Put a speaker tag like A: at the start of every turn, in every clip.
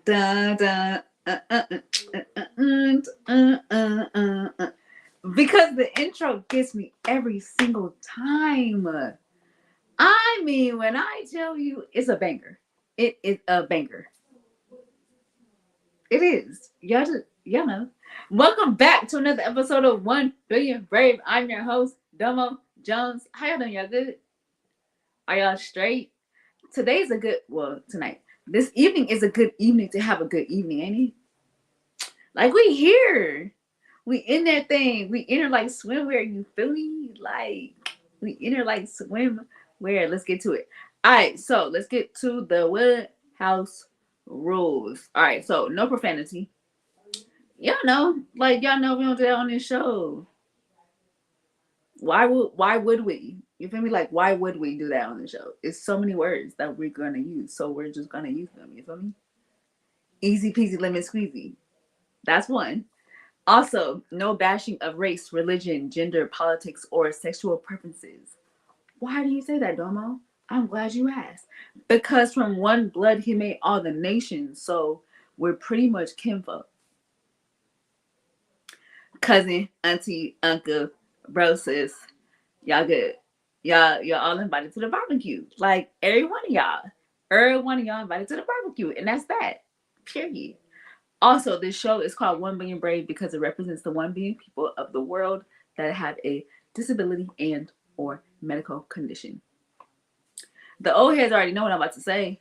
A: Da, da, uh, because the intro gets me every single time. I mean, when I tell you it's a banger, it is a banger. It is. Y'all know. Welcome back to another episode of 1 Billion Brave. I'm your host, Domo Jones. How y'all doing? Y'all good? Are y'all straight? Today's a good, well, tonight. This evening is a good evening to have a good evening, ain't it? Like, we here. We in that thing. We in her like swimwear. You feel me? Like, we in her like swimwear. Let's get to it. All right, so let's get to the Wood House rules. All right, so no profanity. Y'all know we don't do that on this show. Why would we? You feel me? Like, why would we do that on the show? It's so many words that we're gonna use, so we're just gonna use them. You feel me? Easy peasy lemon squeezy. That's one. Also, no bashing of race, religion, gender, politics, or sexual preferences. Why do you say that, Domo? I'm glad you asked. Because from one blood he made all the nations, so we're pretty much kinfolk. Cousin, auntie, uncle, bro, sis, y'all good. Y'all all invited to the barbecue. Like, every one of y'all. Every one of y'all invited to the barbecue. And that's that. Period. Also, this show is called 1 Billion Brave because it represents the 1 billion people of the world that have a disability and or medical condition. The old heads already know what I'm about to say.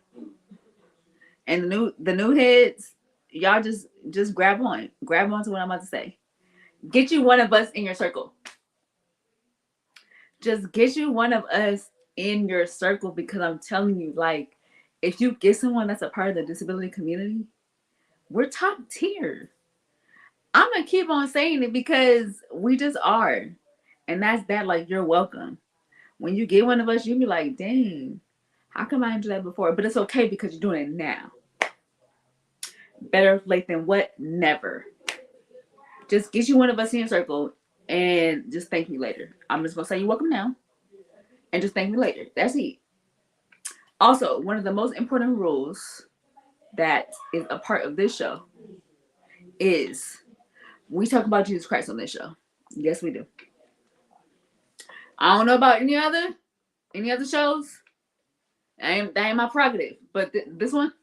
A: And the new heads, y'all just grab on. Grab on to what I'm about to say. Get you one of us in your circle. Just get you one of us in your circle because I'm telling you, like, if you get someone that's a part of the disability community, we're top tier. I'm gonna keep on saying it because we just are. And that's that, like, you're welcome. When you get one of us, you be like, dang, how come I didn't do that before? But it's okay because you're doing it now. Better late than what? Never. Just get you one of us in your circle and just thank me later. I'm just gonna say you're welcome now and just thank me later. That's it. Also, one of the most important rules that is a part of this show is we talk about Jesus Christ on this show. Yes, we do. I don't know about any other shows. That ain't my prerogative. But this one,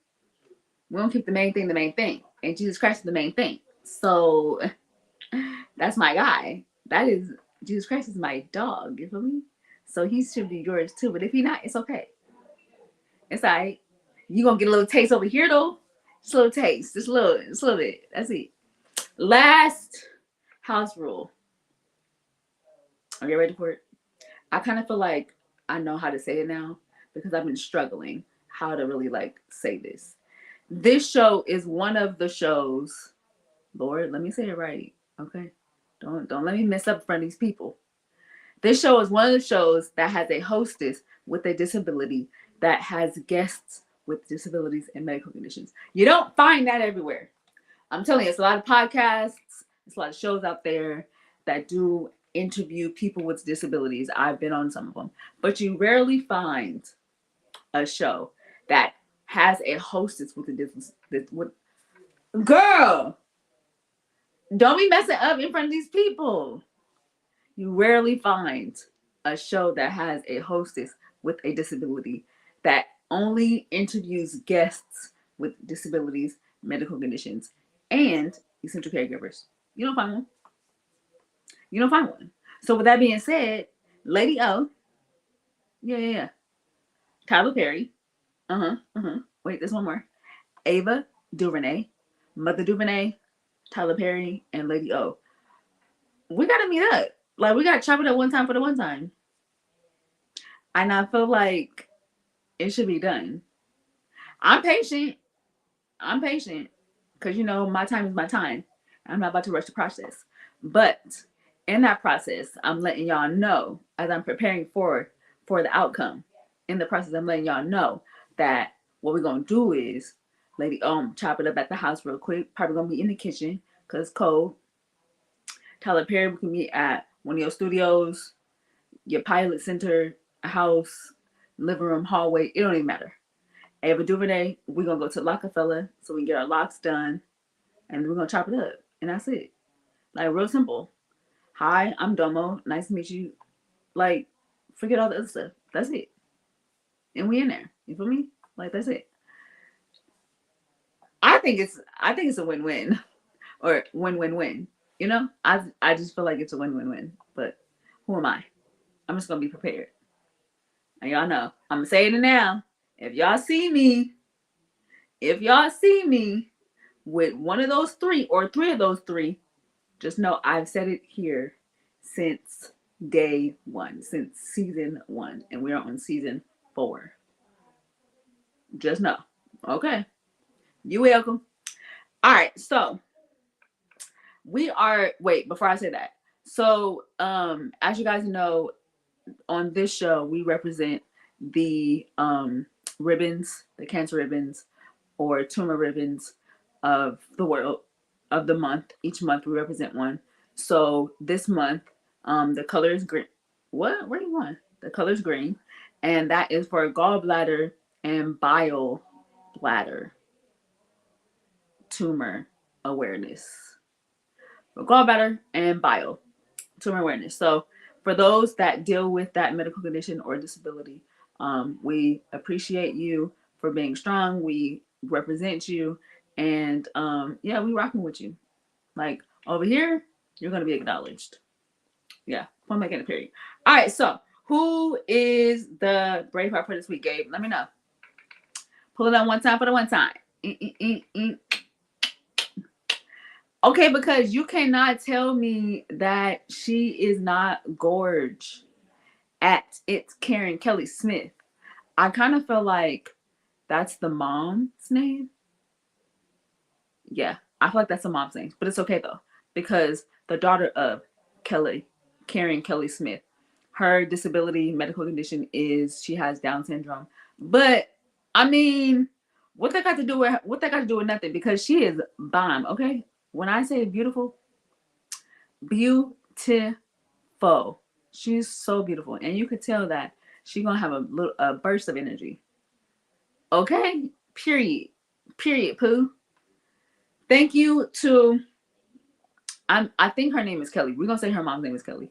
A: we don't keep the main thing the main thing, and Jesus Christ is the main thing. So that's my guy. That is Jesus Christ is my dog. You feel me? So he should be yours too. But if he not, it's okay. It's alright. You gonna get a little taste over here though. Just a little taste, just a little bit. That's it. Last house rule. Are you ready for it? I kind of feel like I know how to say it now because I've been struggling how to really like say this. This show is one of the shows. Lord, let me say it right. Okay. Don't let me mess up in front of these people. This show is one of the shows that has a hostess with a disability that has guests with disabilities and medical conditions. You don't find that everywhere. I'm telling you, it's a lot of podcasts, it's a lot of shows out there that do interview people with disabilities. I've been on some of them, but you rarely find a show that has a hostess with a disability. Girl, don't be messing up in front of these people. You rarely find a show that has a hostess with a disability that only interviews guests with disabilities, medical conditions, and essential caregivers. You don't find one. You don't find one. So with that being said, Lady O, yeah. Tyler Perry, Wait, there's one more. Ava DuVernay, Mother DuVernay, Tyler Perry, and Lady O. We gotta meet up. Like, we gotta chop it up one time for the one time. And I feel like it should be done. I'm patient. I'm patient. Because, my time is my time. I'm not about to rush the process. But in that process, I'm letting y'all know as I'm preparing for the outcome. In the process, I'm letting y'all know that what we're going to do is, Lady, chop it up at the house real quick. Probably going to be in the kitchen because it's cold. Tyler Perry, we can meet at one of your studios, your pilot center, a house, living room, hallway. It don't even matter. Ava DuVernay, we're gonna go to Rockefeller so we can get our locks done, and we're gonna chop it up, and that's it. Like real simple. Hi, I'm Domo. Nice to meet you. Like, forget all the other stuff. That's it. And we in there. You feel me? Like that's it. I think it's a win-win or win-win-win. You know? I just feel like it's a win-win-win. But who am I? I'm just gonna be prepared. And y'all know. I'm gonna say it now. If y'all see me, if y'all see me with one of those three or three of those three, just know I've said it here since day one, since season one, and we are on season 4. Just know. Okay. You welcome. All right. So we are wait, before I say that. So as you guys know, on this show we represent the ribbons, the cancer ribbons or tumor ribbons of the world, of the month. Each month we represent one. So this month, the color is green. What? Where do you want? The color is green, and that is for gallbladder and bile bladder tumor awareness. For gallbladder and bile tumor awareness. So for those that deal with that medical condition or disability, we appreciate you for being strong. We represent you, and yeah, we rocking with you. Like over here, you're gonna be acknowledged. Yeah, point making a period. All right, so who is the brave heart for this week, Gabe? Let me know. Pull it on one time for the one time. Okay, because you cannot tell me that she is not gorge at It's Karen Kelly Smith. I kind of feel like that's the mom's name. Yeah, I feel like that's the mom's name, but it's okay though because the daughter of Kelly, Karen Kelly Smith, her disability medical condition is she has Down syndrome. But I mean, what that got to do with nothing because she is bomb. Okay, when I say beautiful, beautiful. She's so beautiful, and you could tell that she's gonna have a burst of energy. Okay, period, period. Pooh. Thank you to I think her name is Kelly. We're gonna say her mom's name is Kelly.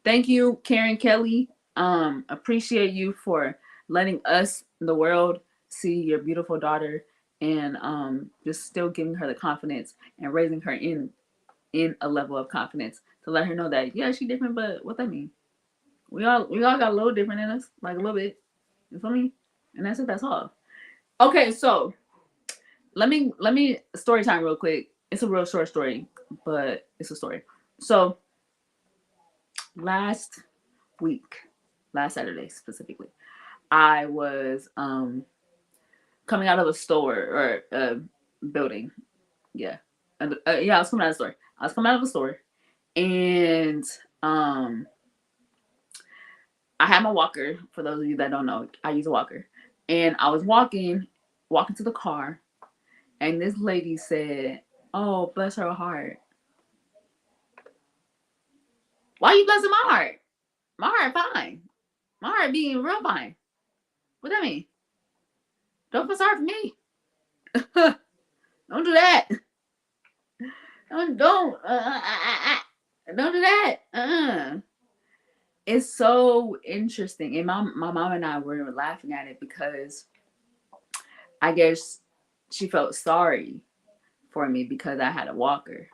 A: Thank you, Karen Kelly. Appreciate you for letting us, the world, see your beautiful daughter, and just still giving her the confidence and raising her in a level of confidence to let her know that yeah, she's different, but what that mean? We all got a little different in us, like a little bit. You feel me? And that's it. That's all. Okay, so let me story time real quick. It's a real short story, but it's a story. So last week, last Saturday specifically, I was coming out of a store or a building. Yeah, yeah, I was coming out of the store. I was coming out of the store, and um, I had my walker. For those of you that don't know, I use a walker, and I was walking to the car, and this lady said, "Oh, bless her heart." Why are you blessing my heart? My heart fine. My heart being real fine. What that mean? Don't feel sorry for me. Don't do that. Don't do that. It's so interesting, and my mom and I were laughing at it because I guess she felt sorry for me because I had a walker.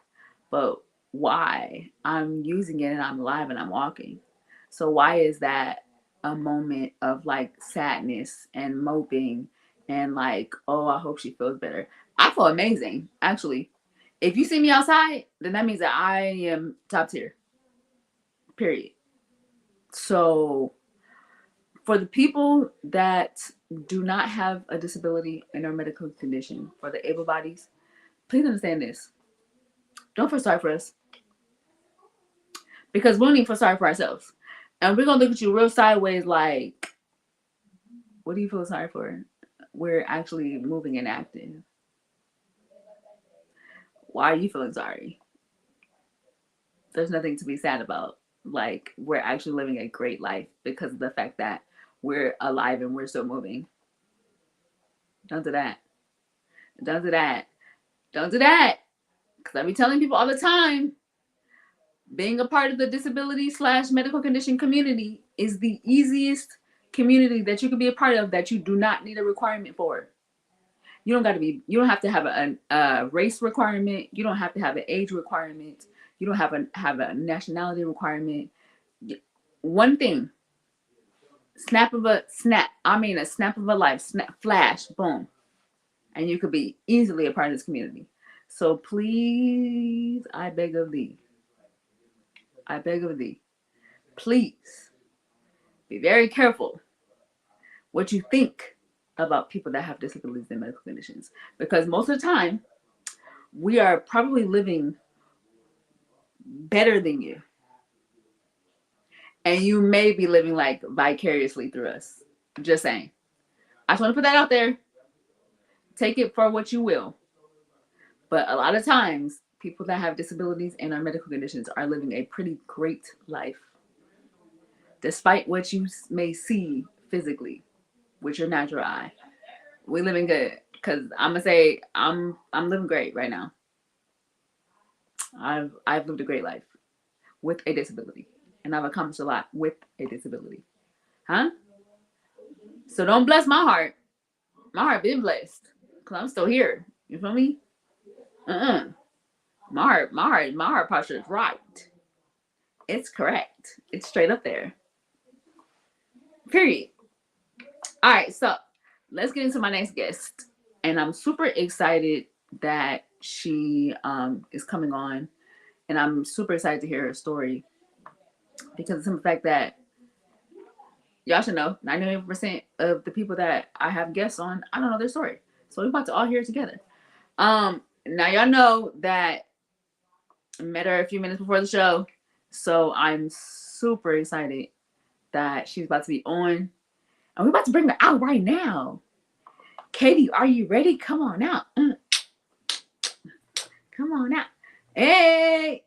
A: But why? I'm using it and I'm alive and I'm walking. So why is that a moment of like sadness and moping and like, oh, I hope she feels better? I feel amazing, actually. If you see me outside, then that means that I am top tier. Period. So for the people that do not have a disability and or medical condition, for the able bodies, please understand this. Don't feel sorry for us because we don't even feel sorry for ourselves. And we're gonna look at you real sideways like, what do you feel sorry for? We're actually moving and acting. Why are you feeling sorry? There's nothing to be sad about. Like, we're actually living a great life because of the fact that we're alive and we're still moving. Don't do that. Don't do that. Don't do that. Because I be telling people all the time, being a part of the disability slash medical condition community is the easiest community that you can be a part of that you do not need a requirement for. You don't got to be. You don't have to have a race requirement. You don't have to have an age requirement. You don't have a nationality requirement. One thing, snap of a snap. I mean, a snap of a life, snap, flash, boom, and you could be easily a part of this community. So please, I beg of thee, I beg of thee, please be very careful what you think about people that have disabilities and medical conditions, because most of the time we are probably living better than you, and you may be living like vicariously through us. Just saying. I just want to put that out there. Take it for what you will. But a lot of times, people that have disabilities and our medical conditions are living a pretty great life, despite what you may see physically with your natural eye. We living good. Cause I'm gonna say I'm living great right now. I've lived a great life with a disability, and I've accomplished a lot with a disability. Huh? So don't bless my heart. My heart been blessed, cause I'm still here. You feel me? My heart posture is right. It's correct. It's straight up there. Period. All right, so let's get into my next guest, and I'm super excited that she is coming on, and I'm super excited to hear her story because of the simple fact that y'all should know 99% of the people that I have guests on, I don't know their story. So we're about to all hear it together. Now y'all know that I met her a few minutes before the show, so I'm super excited that she's about to be on, and we're about to bring her out right now. Katie, are you ready? Come on out. Come on out. Hey,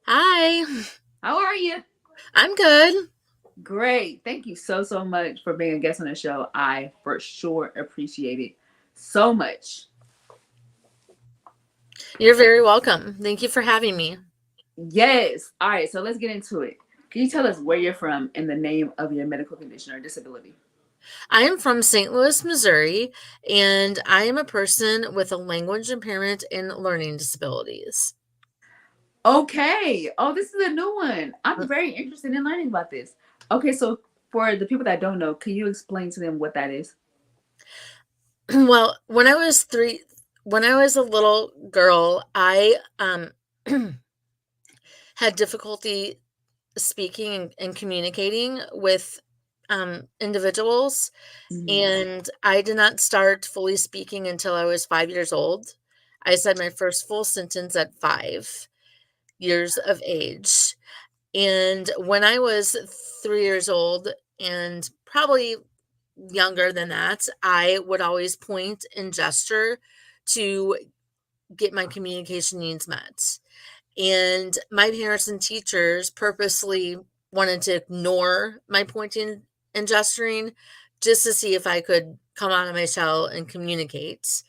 B: Hi,
A: how are you?
B: I'm good.
A: Great. Thank you so much for being a guest on the show. I for sure appreciate it so much.
B: You're very welcome. Thank you for having me.
A: Yes. All right. So let's get into it. Can you tell us where you're from and the name of your medical condition or disability?
B: I am from St. Louis, Missouri, and I am a person with a language impairment and learning disabilities.
A: Okay. Oh, this is a new one. I'm very interested in learning about this. Okay. So for the people that don't know, can you explain to them what that is?
B: Well, when I was a little girl, I had difficulty speaking and communicating with individuals,
A: Mhm.
B: and I did not start fully speaking until I was 5 years old. I said my first full sentence at 5 years of age. And when I was 3 years old, and probably younger than that, I would always point and gesture to get my communication needs met. And my parents and teachers purposely wanted to ignore my pointing and gesturing just to see if I could come out of my shell and communicate.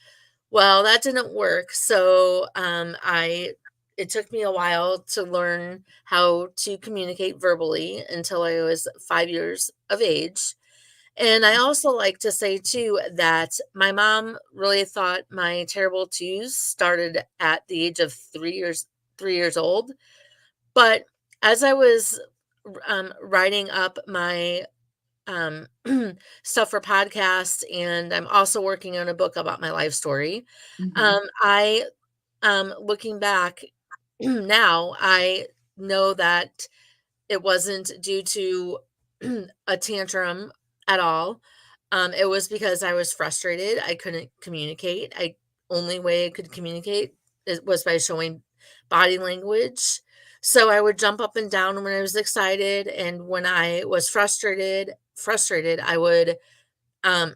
B: Well, that didn't work. So I it took me a while to learn how to communicate verbally until I was 5 years of age. And I also like to say too that my mom really thought my terrible twos started at the age of 3 years old. But as I was writing up my um, stuff for podcasts, and I'm also working on a book about my life story.
A: Mhm.
B: I looking back now, I know that it wasn't due to a tantrum at all. It was because I was frustrated. I couldn't communicate. I only way I could communicate was by showing body language. So I would jump up and down when I was excited, and when I was frustrated, I would um,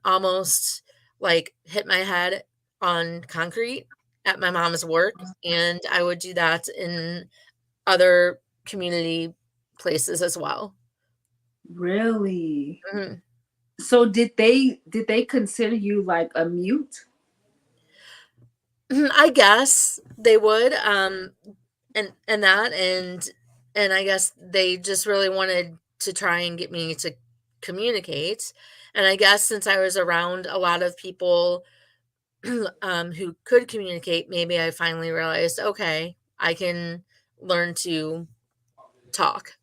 B: almost like hit my head on concrete at my mom's work, and I would do that in other community places as well.
A: Really?
B: Mhm.
A: So did they consider you like a mute?
B: I guess they would, and that, and I guess they just really wanted to try and get me to communicate, and I guess since I was around a lot of people, who could communicate, maybe I finally realized, "Okay, I can learn to talk."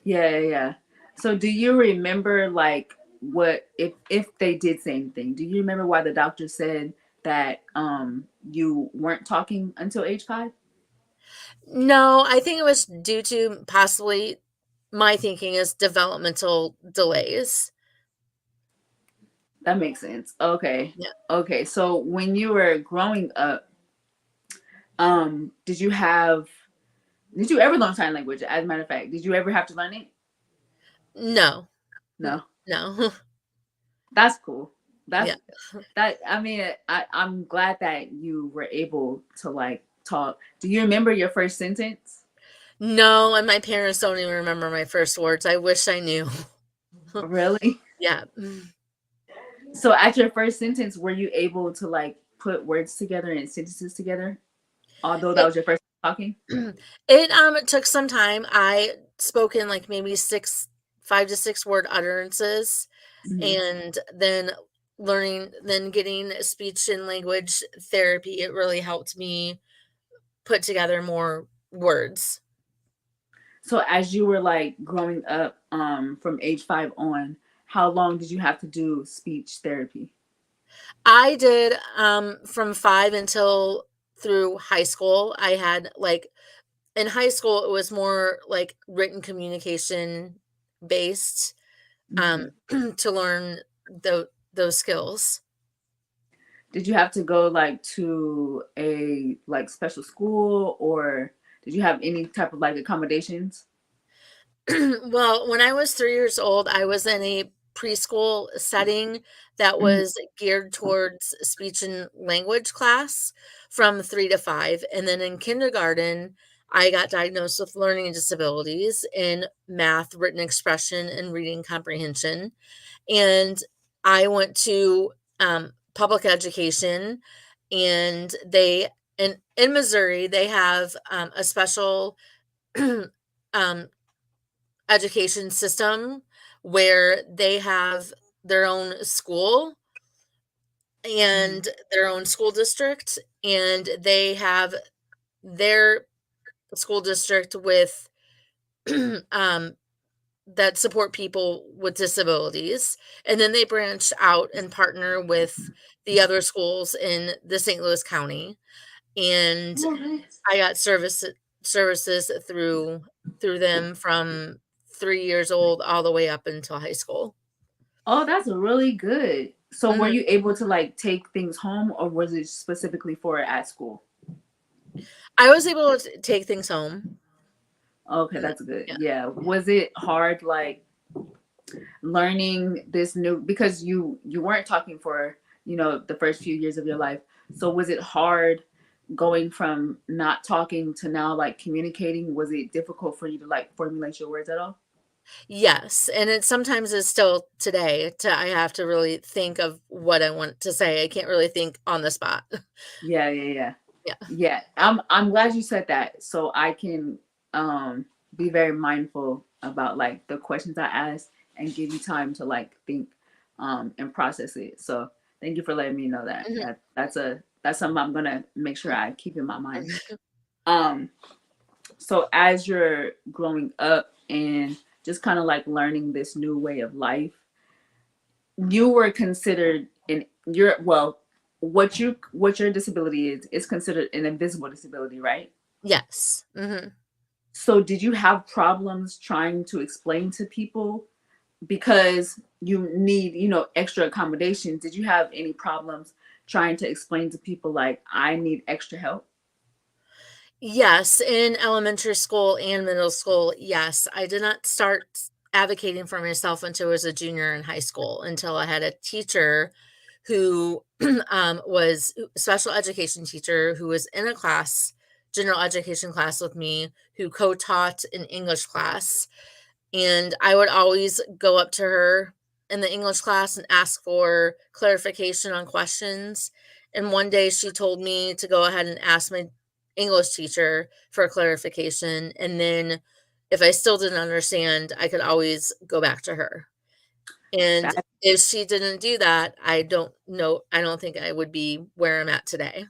A: Yeah, yeah, yeah. So do you remember like what if they did say anything? Do you remember why the doctor said that you weren't talking until age 5?
B: No, I think it was due to possibly my thinking is developmental delays.
A: That makes sense. Okay.
B: Yeah.
A: Okay. So when you were growing up, did you ever learn sign language? As a matter of fact, did you ever have to learn it?
B: No.
A: No.
B: No.
A: That's cool.
B: Yeah.
A: That's that I mean, I'm glad that you were able to like talk. Do you remember your first sentence?
B: No, and my parents don't even remember my first words. I wish I knew.
A: Really?
B: Yeah.
A: So at your first sentence, were you able to like put words together and sentences together? Although that
B: It
A: was your first time talking?
B: it took some time. I spoke in like maybe 6 5 to 6 word utterances,
A: Mhm.
B: and then getting speech and language therapy, it really helped me put together more words.
A: So as you were like growing up, from age 5 on, how long did you have to do speech therapy?
B: I did, from 5 until through high school. I had, like in high school, it was more, like, written communication based, um,
A: Mhm.
B: to learn those skills.
A: Did you have to go like to a like special school, or did you have any type of like accommodations?
B: Well, when I was 3 years old, I was in a preschool setting that
A: Mhm.
B: was geared towards speech and language class from 3 to 5, and then in kindergarten, I got diagnosed with learning disabilities in math, written expression, and reading comprehension, and I went to, public education, and in Missouri, they have, a special, um, education system where they have their own school
A: Mhm.
B: and their own school district, and they have their school district with um, that support people with disabilities, and then they branch out and partner with the other schools in the St. Louis County, and I got services through them from 3 years old all the way up until high school.
A: Oh, that's really good. So were
B: Mhm.
A: you able to like take things home, or was it specifically for at school?
B: I was able to take things home.
A: Okay,
B: Mhm.
A: that's good.
B: Yeah.
A: Yeah. Was it hard like learning this new, because you weren't talking for, the first few years of your life. So was it hard going from not talking to now like communicating? Was it difficult for you to like formulate your words at all?
B: Yes, and it sometimes is still today I have to really think of what I want to say. I can't really think on the spot.
A: Yeah, yeah, yeah.
B: Yeah.
A: Yeah. I'm glad you said that so I can um be very mindful about like the questions I ask and give you time to like think and process it. So thank you for letting me know that.
B: Mhm.
A: That's something I'm gonna make sure I keep in my mind. Um so as you're growing up and just kind of like learning this new way of life, you were considered in your well, what your disability is considered an invisible disability, right?
B: Yes. Mhm.
A: So did you have problems trying to explain to people because you need, extra accommodations? Did you have any problems trying to explain to people like I need extra help?
B: Yes, in elementary school and middle school, yes. I did not start advocating for myself until I was a junior in high school, until I had a teacher who was a special education teacher who was in a class, general education class with me, who co taught an English class. And I would always go up to her in the English class and ask for clarification on questions. And one day she told me to go ahead and ask my English teacher for clarification. And then if I still didn't understand, I could always go back to her. And
A: That
B: if she didn't do that, I don't know. I don't think I would be where I'm at today.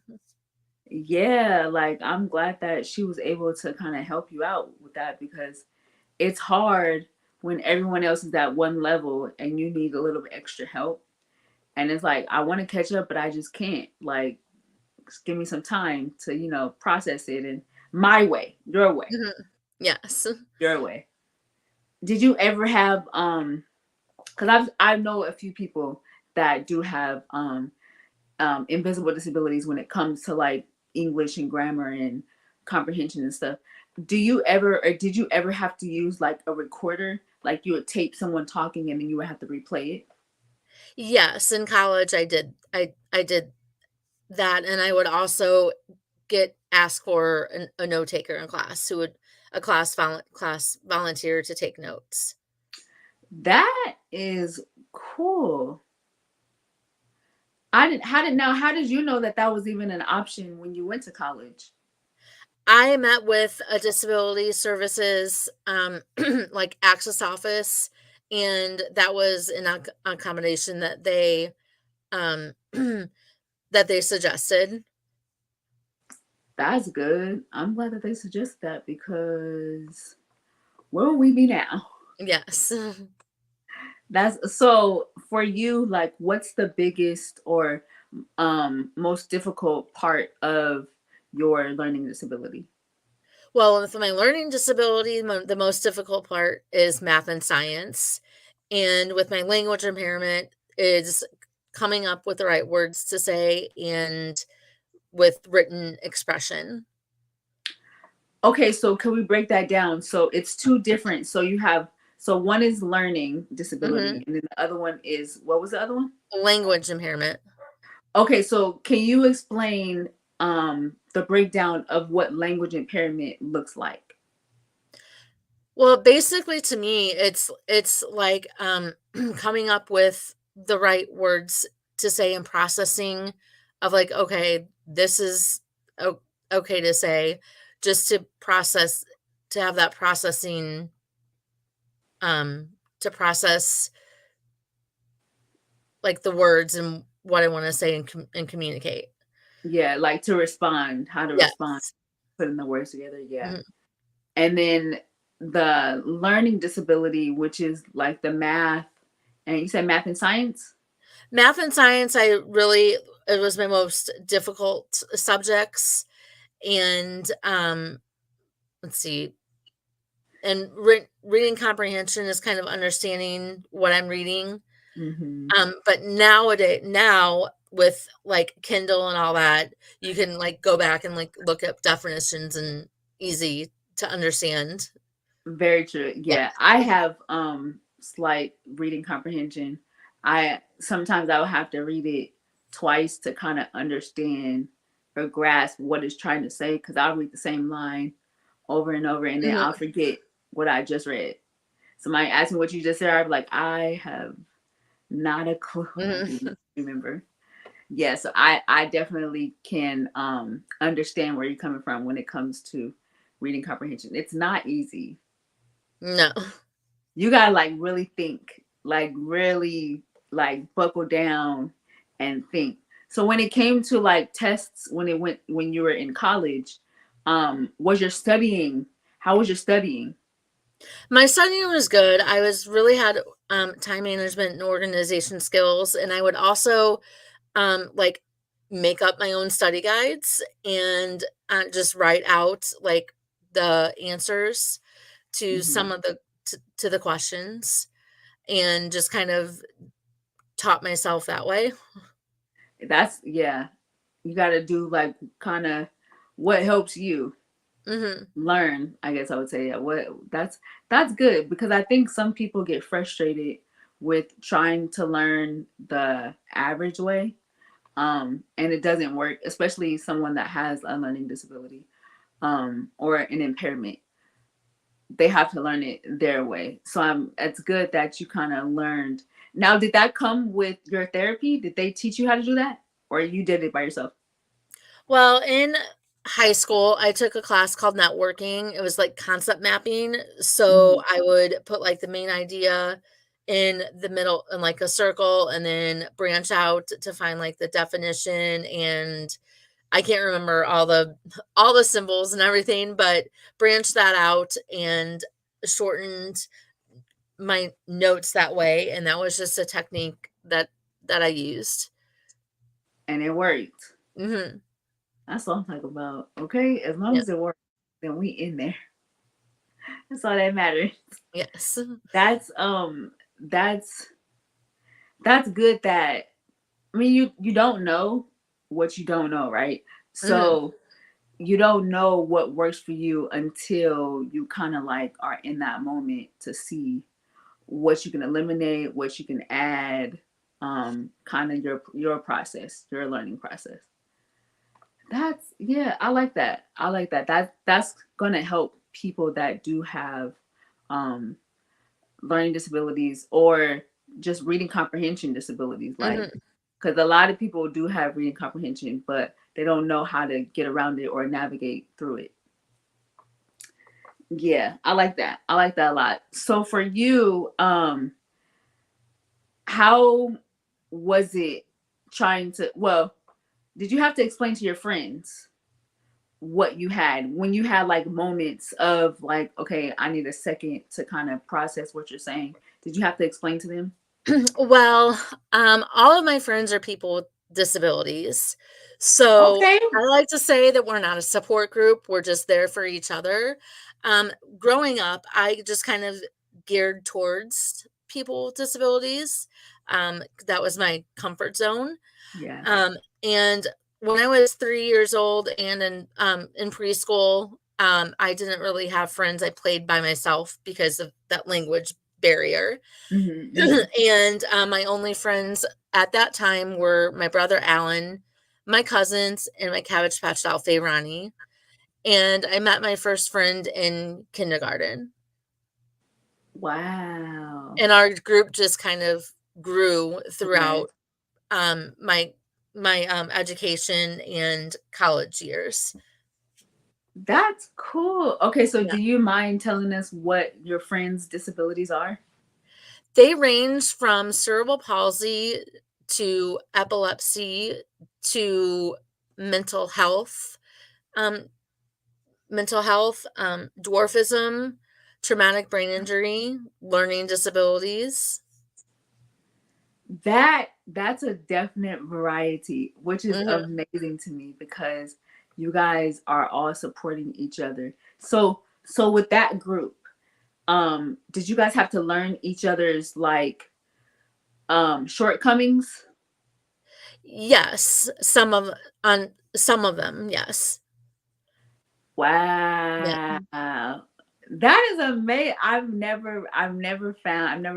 A: yeah, like I'm glad that she was able to kind of help you out with that because it's hard when everyone else is at one level and you need a little bit extra help. And it's like I want to catch up, but I just can't. Like, just give me some time to, process it in my way, your way,
B: Mhm. Yes.
A: your way. Did you ever have because I know a few people that do have invisible disabilities when it comes to like English and grammar and comprehension and stuff. Do you ever or did you ever have to use like a recorder? Like you would tape someone talking and then you would have to replay it?
B: Yes, in college I did. I did that, and I would also get asked for a note taker in class who would a class volunteer to take notes.
A: That is cool. How did you know that that was even an option when you went to college?
B: I met with a disability services like access office, and that was an accommodation that um that they suggested.
A: That's good. I'm glad that they suggest that because where would we be now?
B: Yes.
A: That's so for you, like what's the biggest or most difficult part of your learning disability?
B: Well, with my learning disability, the most difficult part is math and science. And with my language impairment, is coming up with the right words to say and with written expression.
A: Okay, so can we break that down? So it's two different. So you have so one is learning
B: Hmm.
A: disability and then the other one is what was the other one?
B: Language impairment.
A: Okay, so can you explain the breakdown of what language impairment looks like?
B: Well, basically to me, it's like coming up with the right words to say and processing of like, okay, this is okay to say, just to process, to have that processing, um, to process like the words and what I want to say and, and communicate.
A: Yeah, like to respond, how to respond,
B: Yes.
A: putting the words together. Yeah.
B: Mhm.
A: And then the learning disability, which is like the math, and you said math and science?
B: Math and science, I really, it was my most difficult subjects. And let's see, and reading comprehension is kind of understanding what I'm reading.
A: Hmm.
B: But now with like Kindle and all that, you can like go back and like look up definitions and easy to understand.
A: Very true.
B: Yeah.
A: Yeah, I have slight reading comprehension. I sometimes I will have to read it twice to kind of understand or grasp what it's trying to say because I'll read the same line over and over and then I'll
B: Mhm.
A: forget what I just read. Somebody asked me what you just said, I'm like, I have not a clue. I do not
B: Mhm.
A: remember. Yeah, so I definitely can understand where you're coming from when it comes to reading comprehension. It's not easy.
B: No.
A: You gotta like really think, like really like buckle down and think. So when it came to like tests, when you were in college, was your studying? How was your studying?
B: My studying was good. I was really had time management and organization skills, and I would also like make up my own study guides and just write out like the answers to
A: Hmm.
B: some of the to the questions and just kind of taught myself that way.
A: That's yeah. You gotta do like kind of what helps you
B: Hmm.
A: learn. I guess I would say yeah. What that's good because I think some people get frustrated with trying to learn the average way, and it doesn't work, especially someone that has a learning disability or an impairment. they have to learn it their way. So it's good that you kind of learned. Now, did that come with your therapy? Did they teach you how to do that, or you did it by yourself?
B: Well, in high school, I took a class called networking. It was like concept mapping. So
A: Mhm.
B: I would put like the main idea in the middle in like a circle and then branch out to find like the definition, and I can't remember all the symbols and everything, but branched that out and shortened my notes that way, and that was just a technique that I used.
A: And it worked.
B: Mhm.
A: That's all I'm talking about. Okay, as long
B: Yeah.
A: as it works, then we in there. That's all that matters.
B: Yes.
A: That's that's that's good that, I mean, you don't know what you don't know, right?
B: Mhm.
A: So you don't know what works for you until you kind of like are in that moment to see what you can eliminate, what you can add, kind of your process, your learning process. That's, yeah, I like that. I like that. That's gonna help people that do have um learning disabilities or just reading comprehension disabilities, like,
B: Mhm.
A: because a lot of people do have reading comprehension, but they don't know how to get around it or navigate through it. Yeah, I like that. I like that a lot. So for you, how was it trying to, well, did you have to explain to your friends what you had when you had like moments of like, okay, I need a second to kind of process what you're saying? Did you have to explain to them?
B: Well, all of my friends are people with disabilities. So
A: Okay.
B: I like to say that we're not a support group, we're just there for each other. Growing up, I just kind of geared towards people with disabilities. That was my comfort zone.
A: Yeah.
B: Um, and when I was 3 years old and in preschool, I didn't really have friends. I played by myself because of that language barrier.
A: Hmm. Hmm.
B: And my only friends at that time were my brother Alan, my cousins, and my Cabbage Patch doll Faye Ronnie. And I met my first friend in kindergarten.
A: Wow.
B: And our group just kind of grew
A: Right.
B: throughout my education and college years.
A: That's cool. Okay, so
B: Yeah.
A: do you mind telling us what your friends' disabilities are?
B: They range from cerebral palsy to epilepsy to mental health. Um, dwarfism, traumatic brain injury, learning disabilities.
A: That's a definite variety, which is
B: Mhm,
A: amazing to me because you guys are all supporting each other. So with that group, did you guys have to learn each other's like shortcomings?
B: yes, some of them, yes. Yeah.
A: Wow. That is amazing. I've never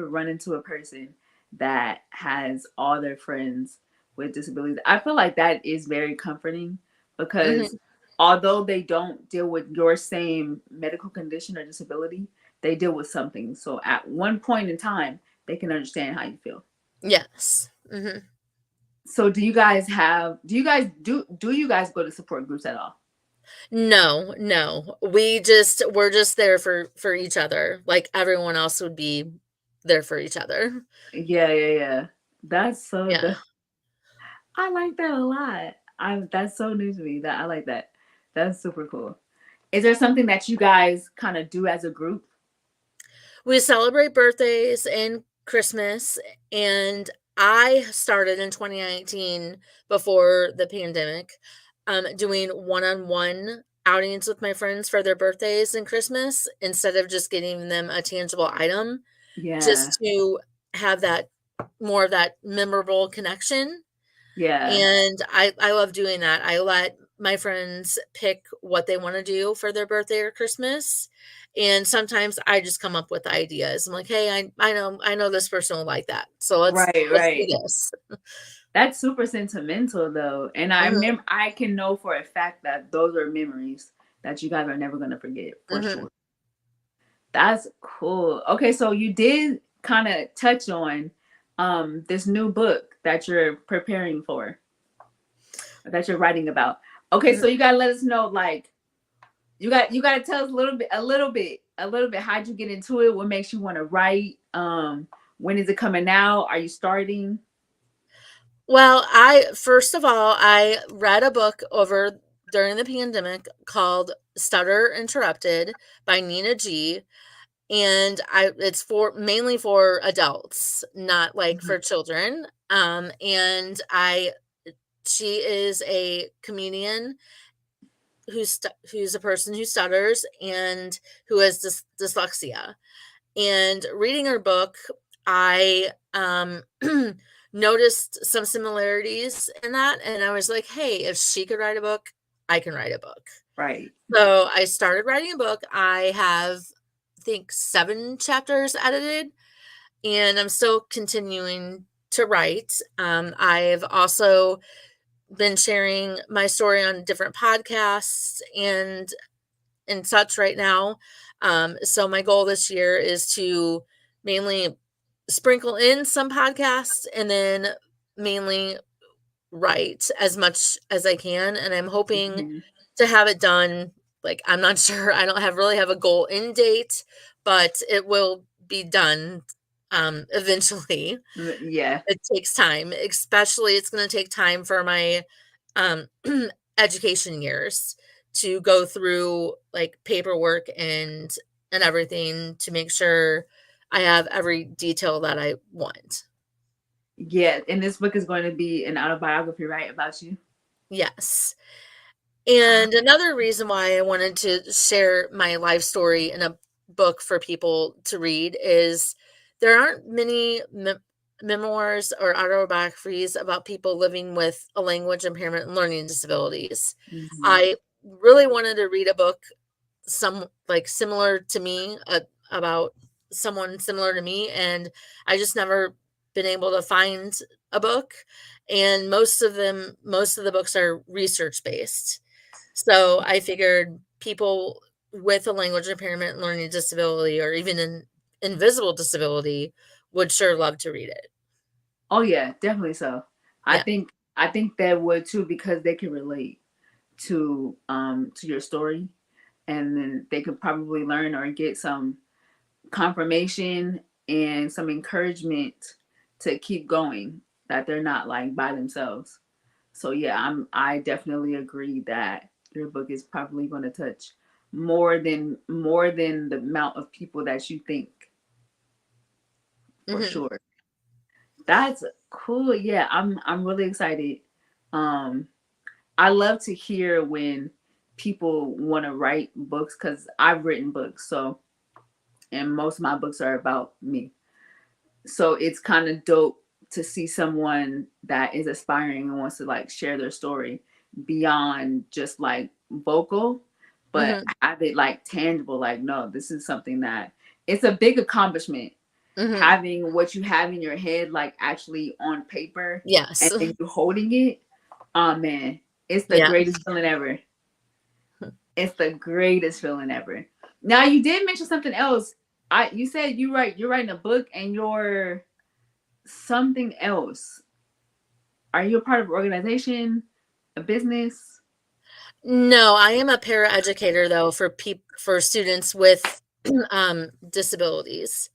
A: run into a person that has all their friends with disabilities. I feel like that is very comforting because
B: Mhm.
A: although they don't deal with your same medical condition or disability, they deal with something. So at one point in time, they can understand how you feel.
B: Yes. Mhm.
A: So do you guys go to support groups at all?
B: No, no. We're just there for each other, like everyone else would be there for each other.
A: Yeah, yeah, yeah. That's so
B: Yeah.
A: the I like that a lot. That's so new to me. That I like that. That's super cool. Is there something that you guys kind of do as a group?
B: We celebrate birthdays and Christmas, and I started in 2019 before the pandemic, doing one-on-one outings with my friends for their birthdays and Christmas instead of just getting them a tangible item,
A: Yeah,
B: just to have that more of that memorable connection.
A: yeah,
B: And I love doing that. I let my friends pick what they wanna do for their birthday or Christmas, and sometimes I just come up with ideas. I'm like, "Hey, I know this person will like that, so
A: right,
B: let's do
A: right.
B: this."
A: That's super sentimental though, and
B: Mhm,
A: I can know for a fact that those are memories that you guys are never gonna forget for
B: mhm.
A: sure. That's cool. Okay, so you did kind of touch on this new book that you're preparing for, that you're writing about. Okay, so
B: Mhm.
A: you gotta let us know, like, you gotta tell us a little bit. How'd you get into it? What makes you want to write? When is it coming out? Are you starting?
B: Well, I first of all, I read a book over during the pandemic called Stutter Interrupted by Nina G. And it's for mainly for adults, not like
A: Mhm.
B: for children. And I she is a comedian who's a person who stutters and who has dyslexia. And reading her book, I noticed some similarities in that, and I was like, "Hey, if she could write a book, I can write a book."
A: Right.
B: So I started writing a book. I have, I think, 7 chapters edited, and I'm still continuing to write. I've also been sharing my story on different podcasts and such right now. So my goal this year is to mainly sprinkle in some podcasts and then mainly write as much as I can. And I'm hoping
A: Mhm.
B: to have it done. Like, I'm not sure. I don't really have a goal in date, but it will be done eventually.
A: Yeah.
B: It takes time, especially it's going to take time for my um, education years to go through like paperwork and everything to make sure I have every detail that I want.
A: Yeah. And this book is going to be an autobiography, right, about you?
B: Yes.
A: Ah.
B: And another reason why I wanted to share my life story in a book for people to read is there aren't many memoirs or autobiographies about people living with a language impairment and learning disabilities.
A: Mhm.
B: I really wanted to read a book similar to me, about someone similar to me, and I just never been able to find a book, and most of the books are research based. So I figured people with a language impairment and learning disability or even an invisible disability would sure love to read it.
A: Oh yeah, definitely so. I
B: Yeah.
A: think I think that would too, because they can relate to your story, and then they could probably learn or get some confirmation and some encouragement to keep going, that they're not like by themselves. So yeah, I definitely agree that your book is probably going to touch more than the amount of people that you think, for
B: Mhm.
A: sure. That's cool. Yeah, I'm really excited. Um I love to hear when people want to write books, cuz I've written books. So, and most of my books are about me. So it's kind of dope to see someone that is aspiring and wants to like share their story beyond just like vocal, but
B: Mhm.
A: have it like tangible. Like, no, this is something that it's a big accomplishment,
B: Mhm.
A: having what you have in your head like actually on paper,
B: Yes.
A: and then you holding it. Oh man, it's the
B: Yeah.
A: greatest feeling ever. It's the greatest feeling ever. Now you did mention something else. You said you're writing a book and you're something else. Are you a part of an organization, a business?
B: No, I am a paraeducator though for students with disabilities.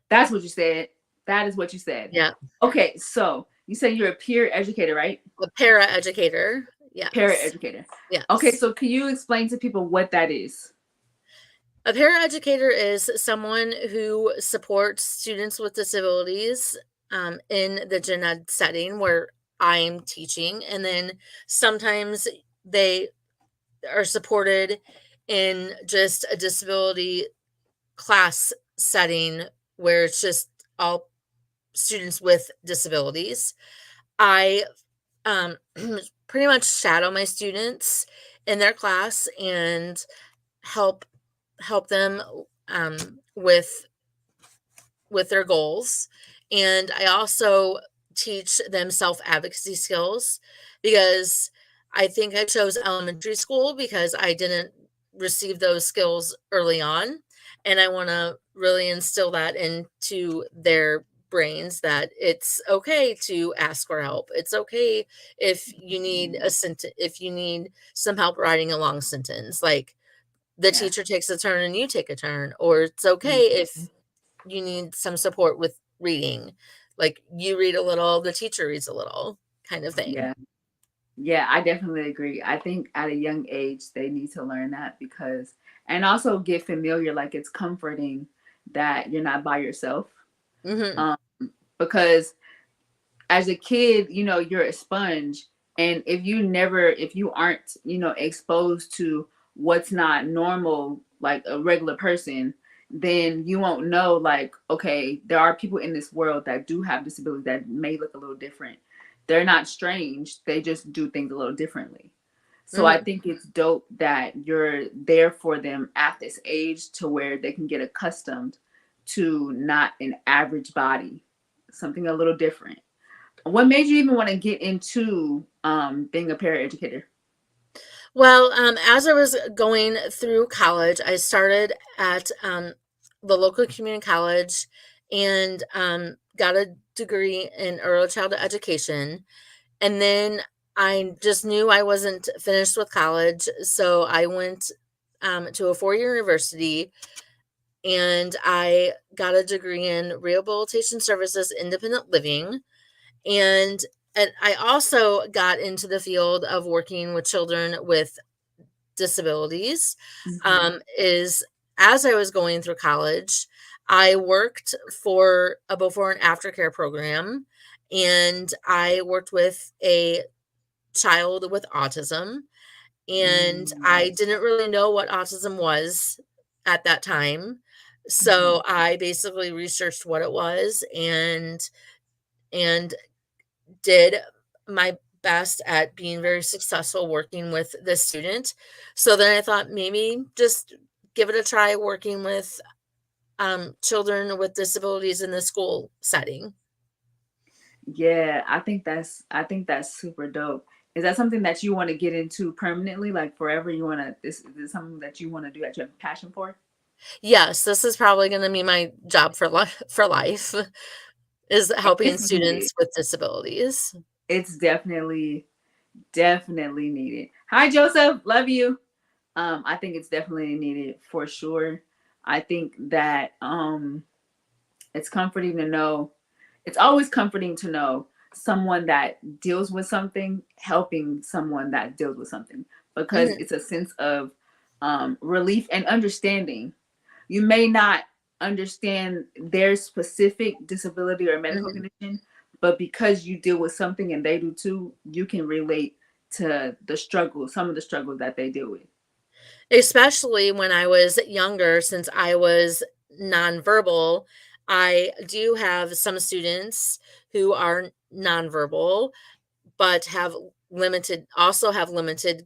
A: That's what you said. That is what you said.
B: Yeah,
A: Okay, so you said you're a peer educator, right?
B: a paraeducator. Yes.
A: Educator. Okay,
B: Yes.
A: so can you explain to people what that is?
B: A paraeducator is someone who supports students with disabilities in the gen ed setting where I'm teaching. And then sometimes they are supported in just a disability class setting where it's just all students with disabilities. I pretty much shadow my students in their class and help them um, with their goals. And I also teach them self advocacy skills because I think I chose elementary school because I didn't receive those skills early on. and I want to really instill that into their brains that it's okay to ask for help. It's okay if you need a sentence, if you need some help writing a long sentence, like the
A: Yeah.
B: teacher takes a turn and you take a turn, or it's okay
A: Mhm.
B: if you need some support with reading, like you read a little, the teacher reads a little, kind of thing.
A: Yeah. Yeah, I definitely agree. I think at a young age they need to learn that because and also get familiar, like it's comforting that you're not by yourself.
B: Hmm.
A: Um because as a kid, you're a sponge. And if you aren't, exposed to what's not normal, like a regular person, then you won't know, like, okay, there are people in this world that do have disabilities that may look a little different. They're not strange, they just do things a little differently. So I
B: Hmm.
A: think it's dope that you're there for them at this age to where they can get accustomed to not an average body, something a little different. What made you even want to get into being a paraeducator?
B: Well, as I was going through college, I started at the local community college and got a degree in early childhood education. And then I just knew I wasn't finished with college. So I went to a 4 year university and I got a degree in rehabilitation services, independent living. And, and I also got into the field of working with children with disabilities.
A: Mm-hmm.
B: Is as I was going through college, I worked for a before and after care program, and I worked with a child with autism. And I
A: Nice.
B: didn't really know what autism was at that time.
A: Mm-hmm.
B: So I basically researched what it was and did my best at being very successful working with this student. So then I thought maybe just give it a try working with children with disabilities in the school setting.
A: Yeah, I think that's super dope. Is that something that you want to get into permanently, like forever? You want to this is something that you want to do that you have a passion for?
B: Yes, this is probably going to be my job for for life is helping
A: It's needed.
B: students with disabilities.
A: It's definitely needed. Hi, Joseph. Love you. I think it's definitely needed for sure. I think that it's comforting to know. It's always comforting to know someone that deals with something helping someone that deals with something because
B: Mhm,
A: it's a sense of relief and understanding. You may not understand their specific disability or medical
B: mhm.
A: condition, but because you deal with something and they do too, you can relate to the struggle, some of the struggles that they deal with.
B: Especially when I was younger, since I was nonverbal, I do have some students who are nonverbal, but have limited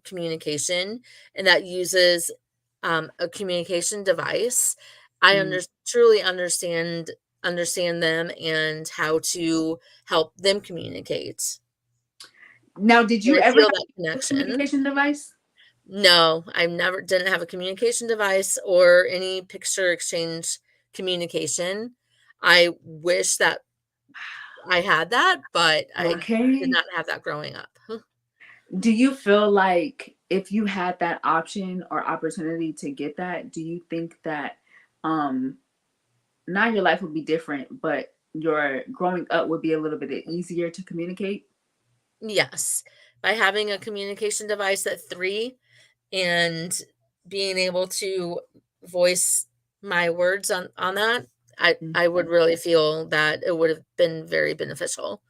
B: communication, and that uses a communication device. I
A: Mm.
B: truly understand them and how to help them communicate.
A: Now, did
B: And
A: you
B: I
A: ever
B: feel
A: have
B: that
A: a
B: connection.
A: communication device?
B: No, I never didn't have a communication device or any picture exchange communication. I wish that I had that, but I did
A: Okay.
B: not have that growing up.
A: Do you feel like if you had that option or opportunity to get that, do you think that um not your life would be different, but your growing up would be a little bit easier to communicate?
B: Yes, by having a communication device at 3 and being able to voice my words on that, I would
A: Mhm.
B: really feel that it would have been very beneficial.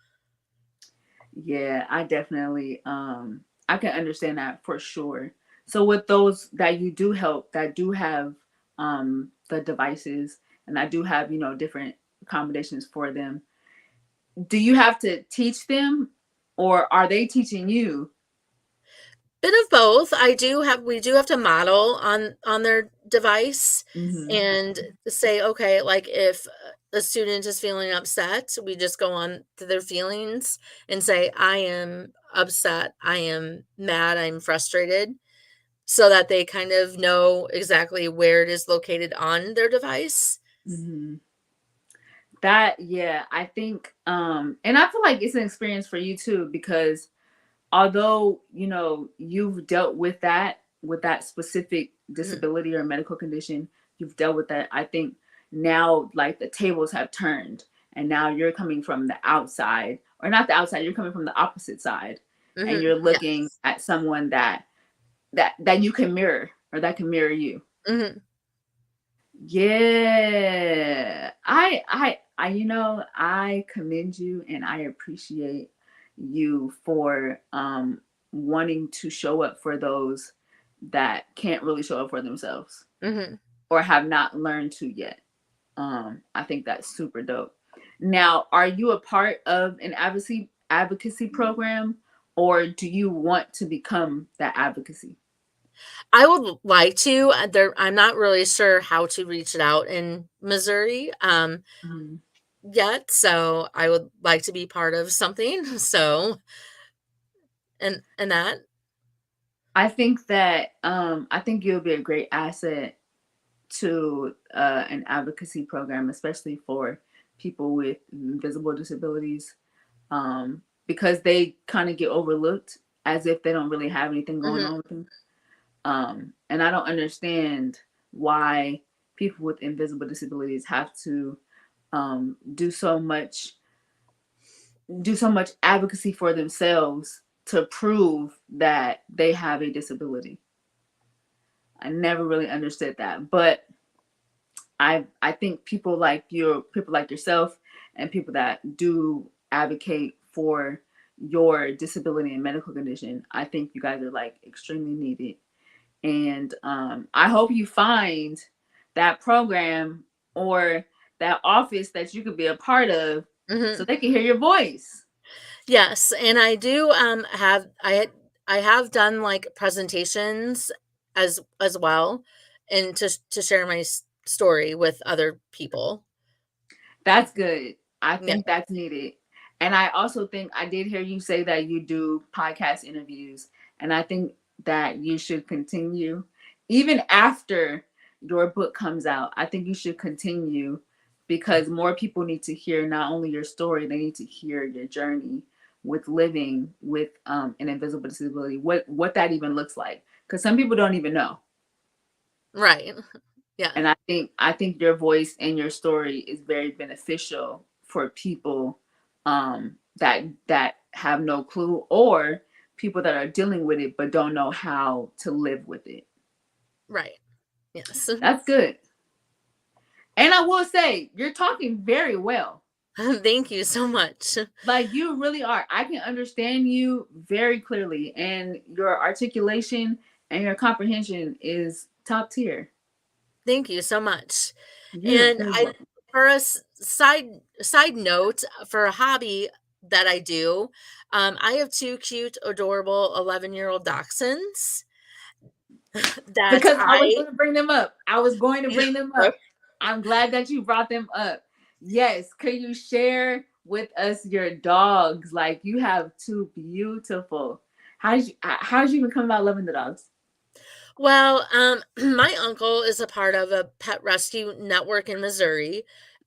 A: Yeah, I can understand that for sure. So with those that you do help that do have the devices and I do have, different accommodations for them, do you have to teach them or are they teaching you?
B: Bit of both. We do have to model on their device
A: Hmm.
B: and say, okay, like if a student is feeling upset, we just go on to their feelings and say, I am upset, I am mad, I'm frustrated. so that they kind of know exactly where it is located on their device.
A: Hmm. That, yeah, I think, and I feel like it's an experience for you too, because although you've dealt with that specific
B: Mhm,
A: disability or medical condition, you've dealt with that. I think now, like, the tables have turned, and now you're coming from the outside, or not the outside, you're coming from the opposite side, and
B: mhm,
A: you're looking
B: yes,
A: at someone that you can mirror, or that can mirror you.
B: mhm,
A: Yeah, I commend you, and I appreciate you for wanting to show up for those that can't really show up for themselves,
B: mhm.
A: or have not learned to yet. I think that's super dope. Now, are you a part of an advocacy program, or do you want to become that advocacy?
B: I would like to, there I'm not really sure how to reach it out in Missouri,
A: Mhm.
B: yet, so I would like to be part of something, so and that.
A: I think you'll be a great asset to an advocacy program, especially for people with visible disabilities, because they kind of get overlooked as if they don't really have anything going
B: Mhm,
A: on with them. And I don't understand why people with invisible disabilities have to um, do so much do so much advocacy for themselves to prove that they have a disability. I never really understood that, but I think people like yourself, and people that do advocate for your disability and medical condition, I think you guys are like extremely needed. And I hope you find that program, or that office that you could be a part of, so
B: mhm.
A: they can hear your voice.
B: Yes, and I do, I have done, like, presentations as well, and to share my story with other people.
A: That's good. I
B: Yeah.
A: think that's needed. And I also think I did hear you say that you do podcast interviews. And I think that you should continue even after your book comes out. I think you should continue, because more people need to hear not only your story, they need to hear your journey with living with an invisible disability, what that even looks like. Because some people don't even know.
B: Right. Yeah.
A: And I think your voice and your story is very beneficial for people that have no clue, or people that are dealing with it but don't know how to live with it.
B: Right. Yes.
A: That's good. And I will say, you're talking very well.
B: Thank you so much.
A: Like, you really are. I can understand you very clearly, and your articulation and your comprehension is top tier.
B: Thank you so much.
A: You're
B: And
A: very
B: I
A: welcome.
B: for a side note, for a hobby that I do, I have 2 cute, adorable 11-year-old dachshunds that
A: Because I was
B: I
A: going to bring them up. I was going to bring them up. I'm glad that you brought them up. Yes. Could you share with us your dogs? Like, you have two beautiful. How did you even come about loving the dogs?
B: Well, my uncle is a part of a pet rescue network in Missouri,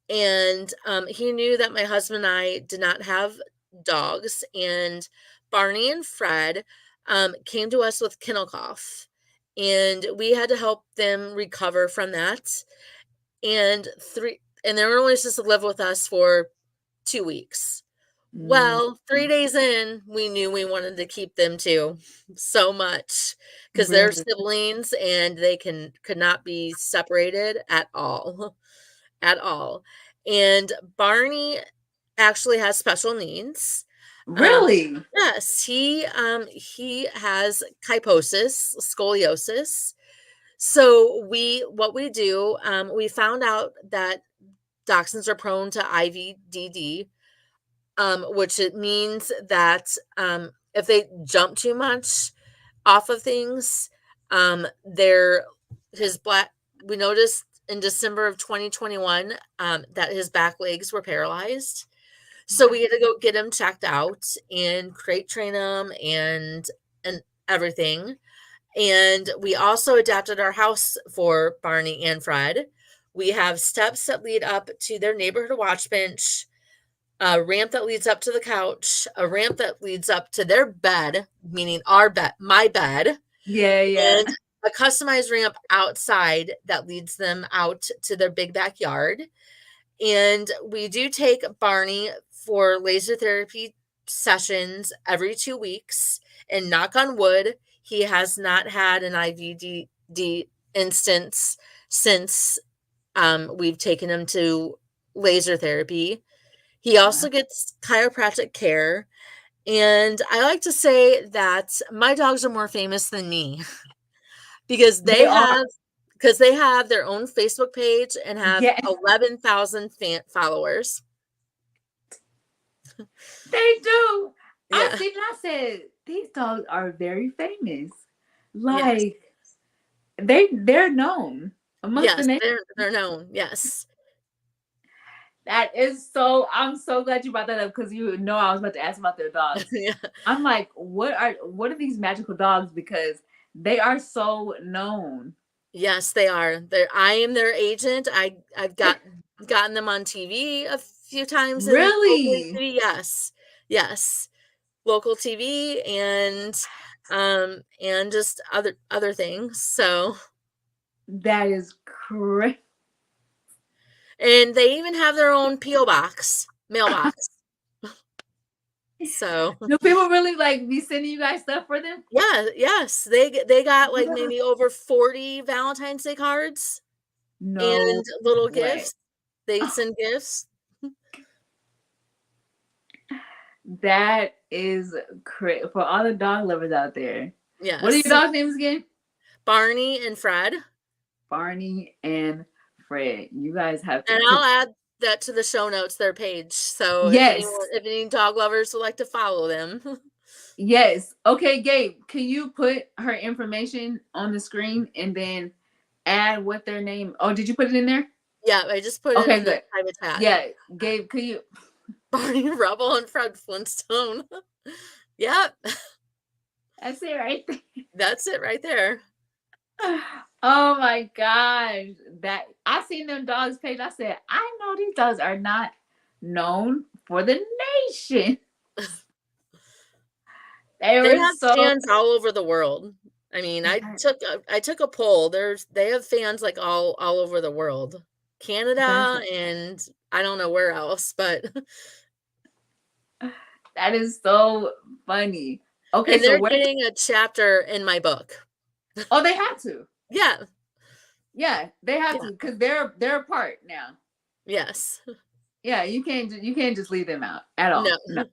B: and he knew that my husband and I did not have dogs, and Barney and Fred came to us with kennel cough, and we had to help them recover from that. And they were only supposed to live with us for 2 weeks.
A: Mm,
B: Well, 3 days in, we knew we wanted to keep them too, so much, because 'cause they're
A: really?
B: siblings and they could not be separated at all, at all. And Barney actually has special needs. Um,
A: Really?
B: yes, he has kyphosis, scoliosis. So what we do, we found out that dachshunds are prone to IVDD, which it means that if they jump too much off of things, they're his black. We noticed in December of 2021 that his back legs were paralyzed. So we had to go get him checked out and crate train him and everything. And we also adapted our house for Barney and Fred. We have steps that lead up to their neighborhood watch bench, a ramp that leads up to the couch, a ramp that leads up to their bed, meaning our bed, my bed,
A: Yeah, yeah.
B: and a customized ramp outside that leads them out to their big backyard. And we do take Barney for laser therapy sessions every 2 weeks. And knock on wood, he has not had an IVD instance since we've taken him to laser therapy. He also gets chiropractic care. And I like to say that my dogs are more famous than me because
A: They are.
B: they have their own Facebook page and have
A: Yes,
B: 11,000 followers.
A: they do. I
B: Yeah.
A: seen it, I said, these dogs are very famous.
B: Yes.
A: Like they're known amongst the
B: Yes,
A: nation.
B: they're known. Yes.
A: That is so. I'm so glad you brought that up because you know I was about to ask about their dogs.
B: Yeah.
A: I'm like, what are these magical dogs? Because they are so known.
B: Yes, they are. I am their agent. I've gotten them on TV a few times in local
A: Really?
B: TV. Yes. Yes. Local TV and just other things. So,
A: That is crazy.
B: and they even have their own PO box, mailbox. So,
A: Do people really like be sending you guys stuff for them?
B: yeah, yes, they got like maybe over 40 Valentine's Day cards
A: No
B: and little
A: way.
B: gifts. They
A: Oh,
B: send gifts.
A: that is crazy for all the dog lovers out there. What are your
B: Yes.
A: dog's names again?
B: Barney and Fred.
A: Barney and Fred. You guys have to,
B: And
A: because
B: I'll add that to the show notes, their page. So
A: yes,
B: if any dog lovers would like to follow them.
A: yes. Okay, Gabe, can you put her information on the screen and then add what their name? Oh, did you put it in there?
B: Yeah, I just put it
A: Okay,
B: in the
A: good.
B: private chat.
A: Yeah, Gabe, can you?
B: Barney Rubble and Fred Flintstone. Yep,
A: That's it right there.
B: that's it right there.
A: Oh my gosh. That I seen them dogs page. I said, I know these dogs are not known for the nation. They
B: They
A: were
B: have
A: so
B: fans all over the world. I mean, I took a poll. They have fans like all over the world.
A: that's
B: Canada and I don't know where else, but
A: that is so funny. Okay,
B: and
A: so
B: they're
A: where
B: getting a chapter in my book.
A: oh they have to.
B: Yeah.
A: Yeah, they have
B: Yeah.
A: to because they're a part now.
B: Yes.
A: Yeah, you can't just leave them out at
B: No.
A: all. No.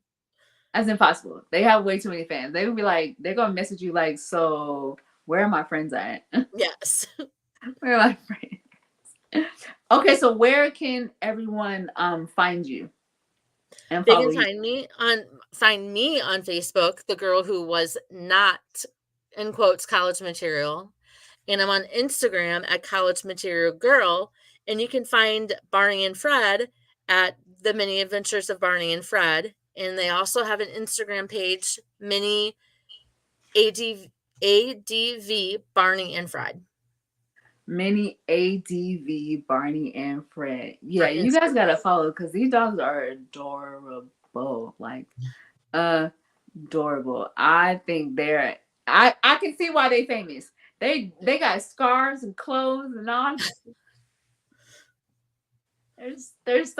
A: That's impossible. They have way too many fans. They would be like, they're gonna message you like, so where are my friends at?
B: Yes.
A: Where are my friends? Okay, so where can everyone find you and
B: They
A: follow
B: can
A: you?
B: find me on Facebook, the girl who was not in quotes college material. And I'm on Instagram at college material girl. And you can find Barney and Fred at the mini adventures of Barney and Fred. And they also have an Instagram page, mini ADV Barney and Fred
A: Mini ADV Barney and Fred.
B: on
A: Yeah, you guys
B: Instagram.
A: gotta follow because these dogs are adorable. Like adorable. I think I can see why they famous. They got scarves and clothes and all. They're just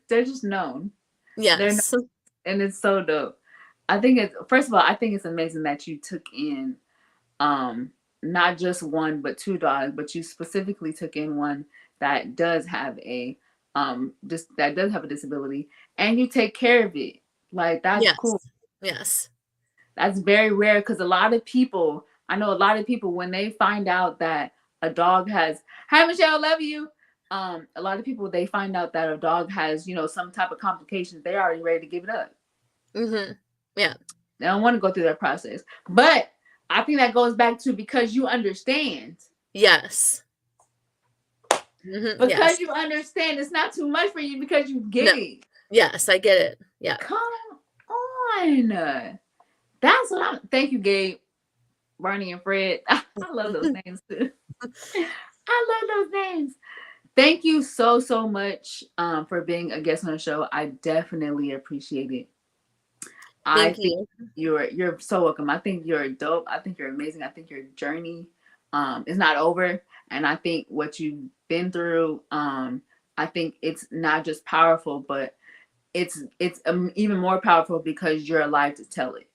A: known. They're known,
B: Yes.
A: and it's so dope. I think it's first of all, I think it's amazing that you took in um not just one but two dogs, but you specifically took in one that does have a just that does have a disability and you take care of it. Like that's
B: Yes.
A: cool.
B: Yes.
A: That's very rare because a lot of people, I know a lot of people when they find out that a dog has, hi Michelle, love you. A lot of people they find out that a dog has, some type of complications, they're already ready to give it up.
B: Mm-hmm. Yeah.
A: They don't want to go through that process. But I think that goes back to because you understand.
B: Yes. Mm-hmm.
A: Because
B: Yes.
A: you understand it's not too much for you because you
B: No.
A: get it.
B: Yes, I get it. Yeah.
A: Come on. That's what I'm thank you, Gabe. Barney and Fred. I love those names too. I love those names. Thank you so so much for being a guest on the show. I definitely appreciate it. I
B: Thank
A: think
B: you.
A: you're so welcome. I think you're dope. I think you're amazing. I think your journey is not over, and I think what you've been through, I think it's not just powerful, but it's even more powerful because you're alive to tell it,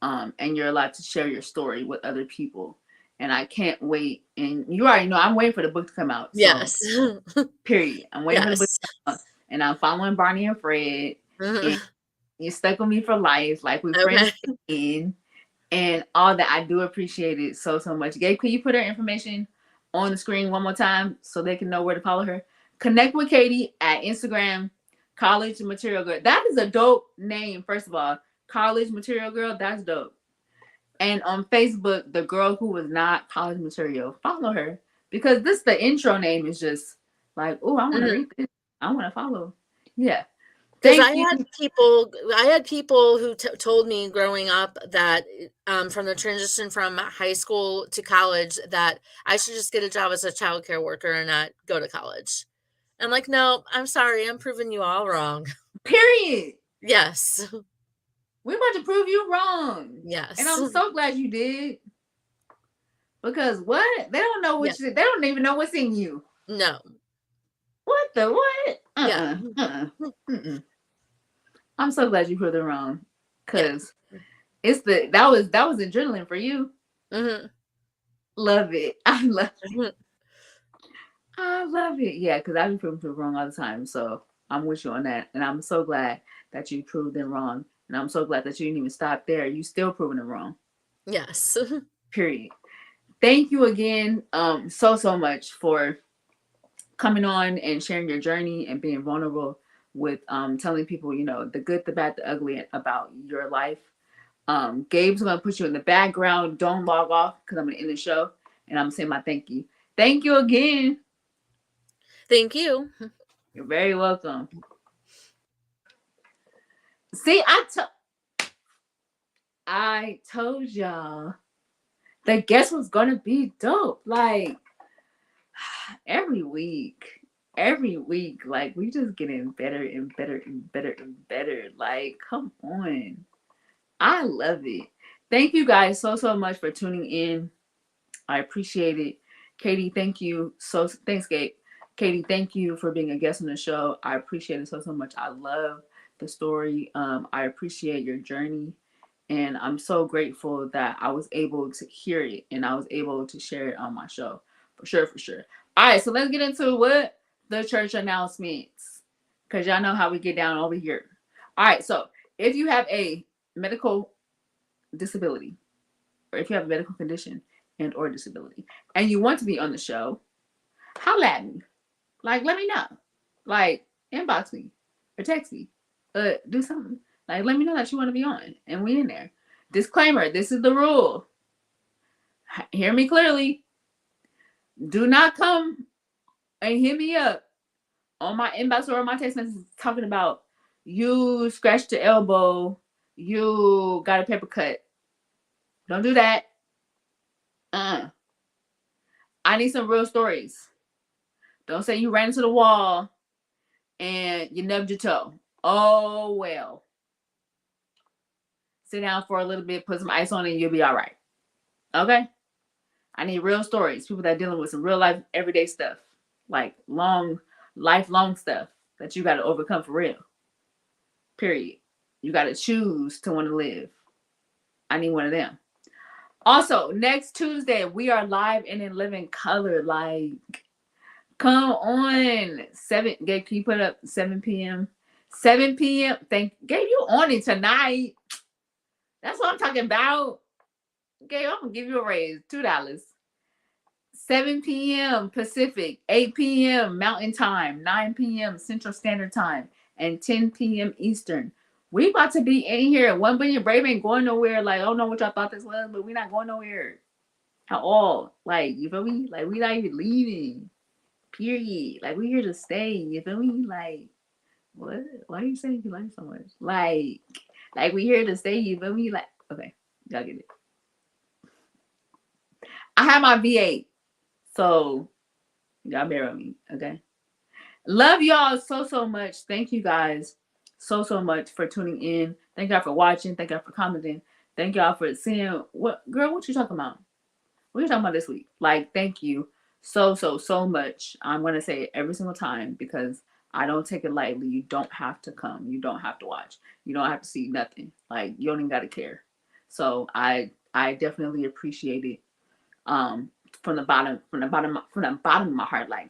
A: and you're allowed to share your story with other people. And I can't wait. And you already know I'm waiting for the book to come out. So
B: Yes.
A: period. I'm waiting for the book
B: Yes.
A: to come out, and I'm following Barney and Fred, and
B: Mhm.
A: you stuck with me for life, like we're friends
B: Okay.
A: again, and all that. I do appreciate it so so much. Gabe, can you put her information on the screen one more time so they can know where to follow her? Connect with Katie at Instagram, College Material Girl. That is a dope name. First of all, College Material Girl. That's dope. And on Facebook, the girl who was not college material, follow her because this the intro name is just like, oh, I want to
B: Mhm.
A: read this. I want to follow. Yeah.
B: 'Cause
A: Thank you.
B: I had people who told me growing up that, from the transition from high school to college that I should just get a job as a childcare worker and not go to college. I'm like, "No, I'm sorry, I'm proving you all wrong."
A: Period.
B: Yes.
A: We're about to prove you wrong. And
B: Yes.
A: I'm so glad you did because what? They don't know
B: Yeah.
A: what you, they don't even know what's in you.
B: No.
A: What the what?
B: Yeah.
A: Mm-mm. I'm so glad you proved it wrong
B: Yeah.
A: because it's that was adrenaline for you.
B: Mhm.
A: Love it. I love
B: Mhm.
A: I love it. Yeah, because I be proving people wrong all the time. So I'm with you on that. And I'm so glad that you proved them wrong. And I'm so glad that you didn't even stop there. You still proving them wrong.
B: Yes.
A: Period. Thank you again so so much for coming on and sharing your journey and being vulnerable with telling people, the good, the bad, the ugly about your life. Gabe's gonna put you in the background. Don't log off because I'm gonna end the show and I'm saying my thank you. Thank you again.
B: Thank you.
A: You're very welcome. See, I told y'all the guest was gonna be dope. Like every week, every week, like we just getting better and better and better and better. Like, come on. I love it. Thank you guys so so much for tuning in. I appreciate it. Katie, thank you. Thanks, Gabe. Katie, thank you for being a guest on the show. I appreciate it so so much. I love the story. I appreciate your journey. And I'm so grateful that I was able to hear it and I was able to share it on my show. For sure, for sure. All right, so let's get into what the church announcements. Because y'all know how we get down over here. All right, so if you have a medical disability, or if you have a medical condition and or disability, and you want to be on the show, holla at me. Like, let me know. Like, inbox me or text me. Do something. Like, let me know that you want to be on, and we in there. Disclaimer: this is the rule. Hear me clearly. Do not come and hit me up on my inbox or on my text messages talking about you scratched your elbow, you got a paper cut. Don't do that. I need some real stories. Don't say you ran into the wall and you nubbed your toe. Oh well. Sit down for a little bit, put some ice on it, and you'll be all right. Okay? I need real stories. People that are dealing with some real life, everyday stuff, like lifelong stuff that you got to overcome for real. Period. You got to choose to want to live. I need one of them. Also, next Tuesday we are live and in living color. Like, come on, Gabe, can you put up 7 p.m.? 7 p.m. Gabe, you on it tonight? That's what I'm talking about. Gabe, I'm gonna give you a raise, $2. 7 p.m. Pacific, 8 p.m. Mountain Time, 9 p.m. Central Standard Time, and 10 p.m. Eastern. We about to be in here. One Billion Brave ain't going nowhere. Like, I don't know what y'all thought this was, but we not going nowhere at all. Like, you feel me? Like, we not even leaving. Period. Like, we here to stay. You feel me? Like, what? Why are you saying you like so much? Like we here to stay. You feel me? Like, okay, y'all get it. I have my V8. So y'all bear with me, okay? Love y'all so much. Thank you guys so much for tuning in. Thank y'all for watching. Thank y'all for commenting. Thank y'all for seeing what you talking about? What you talking about this week? Like, thank you so much. I'm gonna say it every single time because I don't take it lightly. You don't have to come. You don't have to watch. You don't have to see nothing. Like, you don't even gotta care. So I definitely appreciate it. From the bottom of my heart, like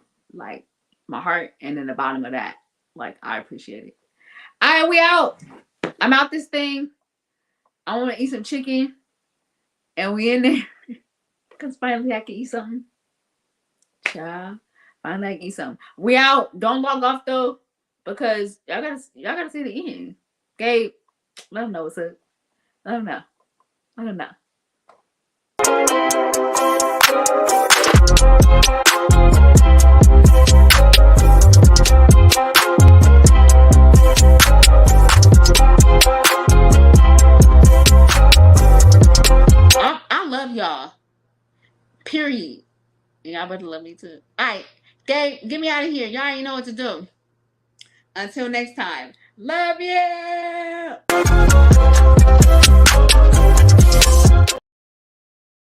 A: my heart, and then the bottom of that, like, I appreciate it. All right, we out. I'm out this thing. I want to eat some chicken, and we in there because finally I can eat something. Child, finally I can eat something. We out. Don't log off though, because y'all gotta see the end. Gabe, let them know what's up. Let them know. Let them know. I love y'all. Period. And y'all better love me too. Alright. Gabe, get me out of here. Y'all already know what to do. Until next time. Love you.